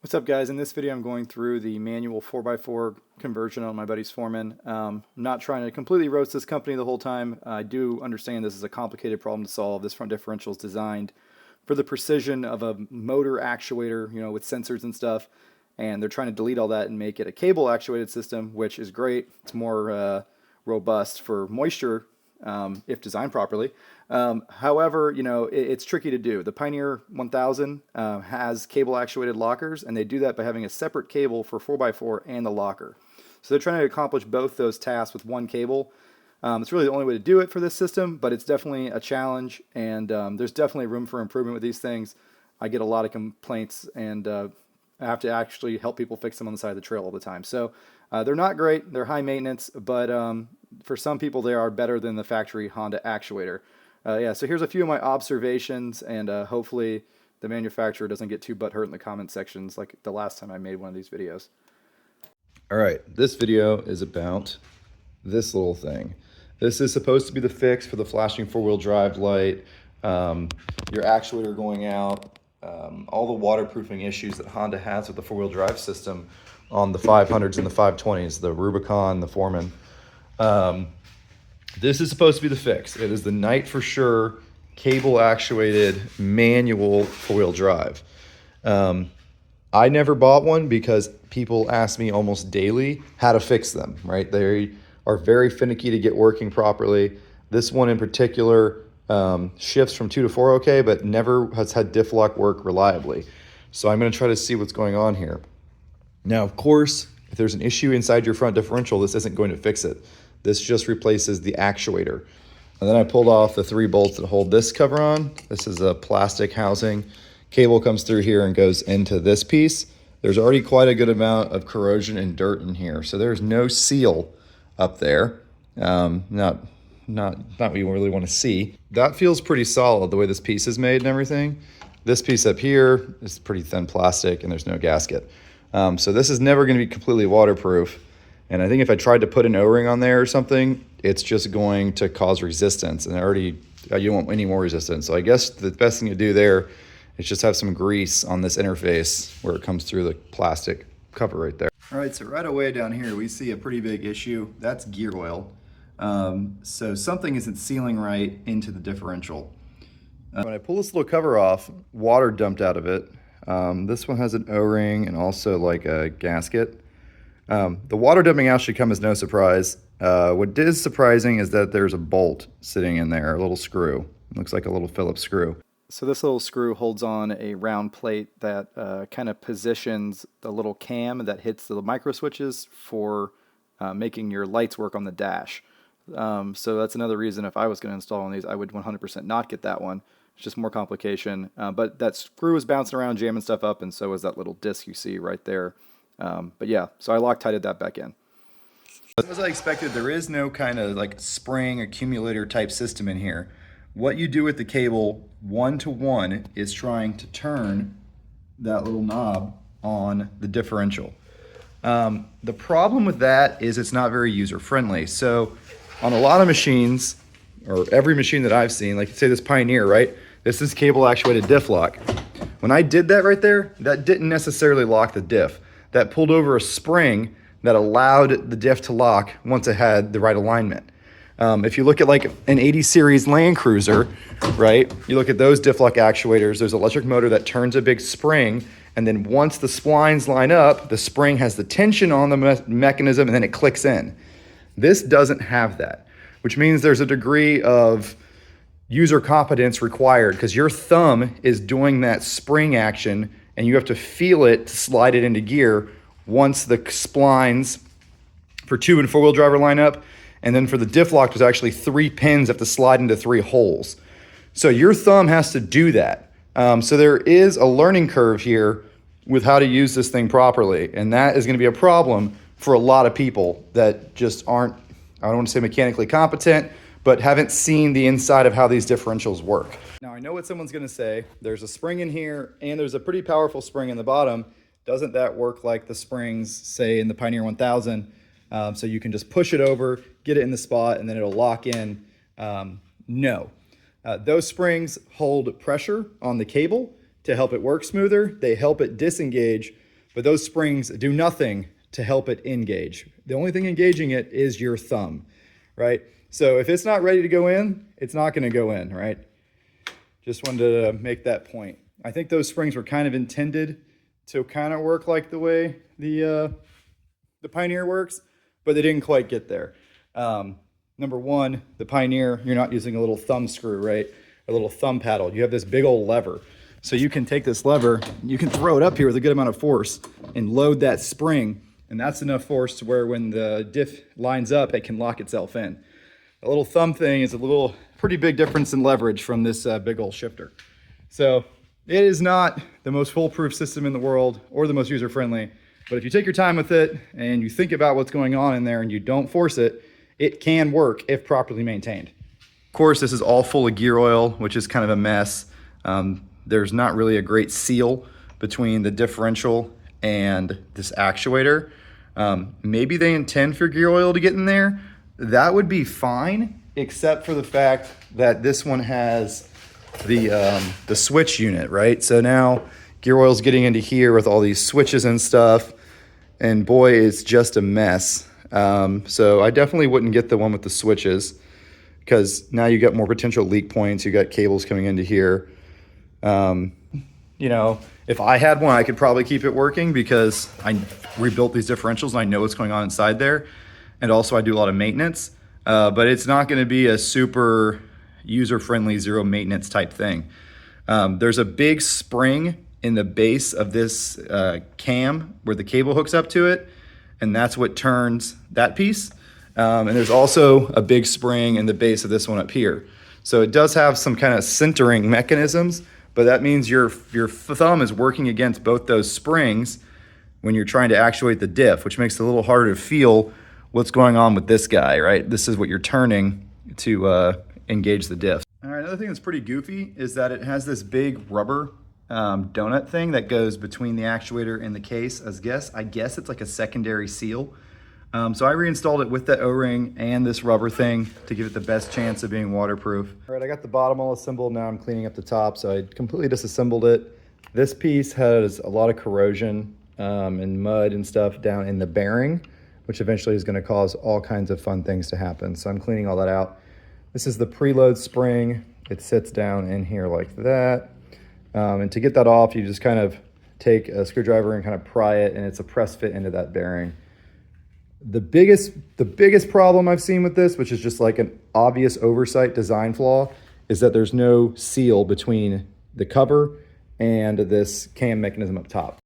What's up, guys? In this video I'm going through the manual 4x4 conversion on my buddy's Foreman. I'm not trying to completely roast this company the whole time. I do understand this is a complicated problem to solve. This front differential is designed for the precision of a motor actuator, with sensors and stuff, and they're trying to delete all that and make it a cable actuated system, which is great. It's more robust for moisture if designed properly. However, it's tricky to do. The Pioneer 1000 has cable actuated lockers, and they do that by having a separate cable for 4x4 and the locker. So they're trying to accomplish both those tasks with one cable. It's really the only way to do it for this system, but it's definitely a challenge, and there's definitely room for improvement with these things. I get a lot of complaints, and I have to actually help people fix them on the side of the trail all the time. So they're not great. They're high maintenance, but for some people they are better than the factory Honda actuator. So here's a few of my observations, and hopefully the manufacturer doesn't get too butthurt in the comment sections like the last time I made one of these videos. All right, this video is about this little thing. This is supposed to be the fix for the flashing four-wheel drive light, your actuator going out, all the waterproofing issues that Honda has with the four-wheel drive system on the 500s and the 520s, the Rubicon, the Foreman. This is supposed to be the fix. It is the Night for Sure cable actuated manual four-wheel drive. I never bought one because people ask me almost daily how to fix them, right? They are very finicky to get working properly. This one in particular shifts from 2 to 4 okay, but never has had diff lock work reliably. So I'm going to try to see what's going on here. Now, of course, if there's an issue inside your front differential, this isn't going to fix it. This just replaces the actuator. And then I pulled off the 3 bolts that hold this cover on. This is a plastic housing. Cable comes through here and goes into this piece. There's already quite a good amount of corrosion and dirt in here. So there's no seal up there. Not what you really want to see. That feels pretty solid the way this piece is made and everything. This piece up here is pretty thin plastic and there's no gasket. So this is never going to be completely waterproof. And I think if I tried to put an O-ring on there or something, it's just going to cause resistance. And you don't want any more resistance. So I guess the best thing to do there is just have some grease on this interface where it comes through the plastic cover right there. All right, so right away down here, we see a pretty big issue. That's gear oil. So something isn't sealing right into the differential. When I pull this little cover off, water dumped out of it. This one has an O-ring and also like a gasket. The water dumping out should come as no surprise. What is surprising is that there's a bolt sitting in there, a little screw. It looks like a little Phillips screw. So this little screw holds on a round plate that kind of positions the little cam that hits the micro switches for making your lights work on the dash. So that's another reason if I was going to install one of these, I would 100% not get that one. It's just more complication. But that screw is bouncing around, jamming stuff up, and so is that little disc you see right there. But yeah, so I Loctited that back in. As I expected, there is no kind of like spring accumulator type system in here. What you do with the cable 1-to-1 is trying to turn that little knob on the differential. The problem with that is it's not very user friendly. So on a lot of machines, or every machine that I've seen, like say this Pioneer, right? This is cable actuated diff lock. When I did that right there, that didn't necessarily lock the diff. That pulled over a spring that allowed the diff to lock once it had the right alignment. If you look at like an 80 series Land Cruiser, right? You look at those diff lock actuators, there's an electric motor that turns a big spring, and then once the splines line up, the spring has the tension on the mechanism and then it clicks in. This doesn't have that, which means there's a degree of user competence required because your thumb is doing that spring action and you have to feel it to slide it into gear once the splines for 2- and 4-wheel drive line up. And then for the diff lock, there's actually 3 pins that have to slide into 3 holes. So your thumb has to do that. So there is a learning curve here with how to use this thing properly. And that is going to be a problem for a lot of people that just aren't, I don't want to say mechanically competent, but haven't seen the inside of how these differentials work. Now I know what someone's going to say. There's a spring in here and there's a pretty powerful spring in the bottom. Doesn't that work like the springs, say in the Pioneer 1000? So you can just push it over, get it in the spot, and then it'll lock in. No. Those springs hold pressure on the cable to help it work smoother. They help it disengage but those springs do nothing to help it engage. The only thing engaging it is your thumb, right? So if it's not ready to go in, it's not gonna go in, right? Just wanted to make that point. I think those springs were kind of intended to kind of work like the way the Pioneer works, but they didn't quite get there. Number one, the Pioneer, you're not using a little thumb screw, right? A little thumb paddle. You have this big old lever. So you can take this lever, you can throw it up here with a good amount of force and load that spring. And that's enough force to where when the diff lines up, it can lock itself in. A little thumb thing is pretty big difference in leverage from this big old shifter. So it is not the most foolproof system in the world or the most user-friendly, but if you take your time with it and you think about what's going on in there and you don't force it, it can work if properly maintained. Of course, this is all full of gear oil, which is kind of a mess. There's not really a great seal between the differential and this actuator. Maybe they intend for gear oil to get in there. That would be fine, except for the fact that this one has the switch unit, right? So now gear oil's getting into here with all these switches and stuff, and boy, it's just a mess. So I definitely wouldn't get the one with the switches, because now you got more potential leak points. You got cables coming into here. You know, if I had one, I could probably keep it working because I rebuilt these differentials and I know what's going on inside there. And also I do a lot of maintenance, but it's not going to be a super user-friendly zero maintenance type thing. There's a big spring in the base of this cam where the cable hooks up to it, and that's what turns that piece. And there's also a big spring in the base of this one up here. So it does have some kind of centering mechanisms, but that means your thumb is working against both those springs when you're trying to actuate the diff, which makes it a little harder to feel what's going on with this guy, right? This is what you're turning to engage the diff. All right, another thing that's pretty goofy is that it has this big rubber donut thing that goes between the actuator and the case. I guess it's like a secondary seal. So I reinstalled it with the O-ring and this rubber thing to give it the best chance of being waterproof. All right, I got the bottom all assembled. Now I'm cleaning up the top. So I completely disassembled it. This piece has a lot of corrosion and mud and stuff down in the bearing, which eventually is going to cause all kinds of fun things to happen. So I'm cleaning all that out. This is the preload spring. It sits down in here like that. And to get that off, you just kind of take a screwdriver and kind of pry it, and it's a press fit into that bearing. The biggest problem I've seen with this, which is just like an obvious oversight design flaw, is that there's no seal between the cover and this cam mechanism up top.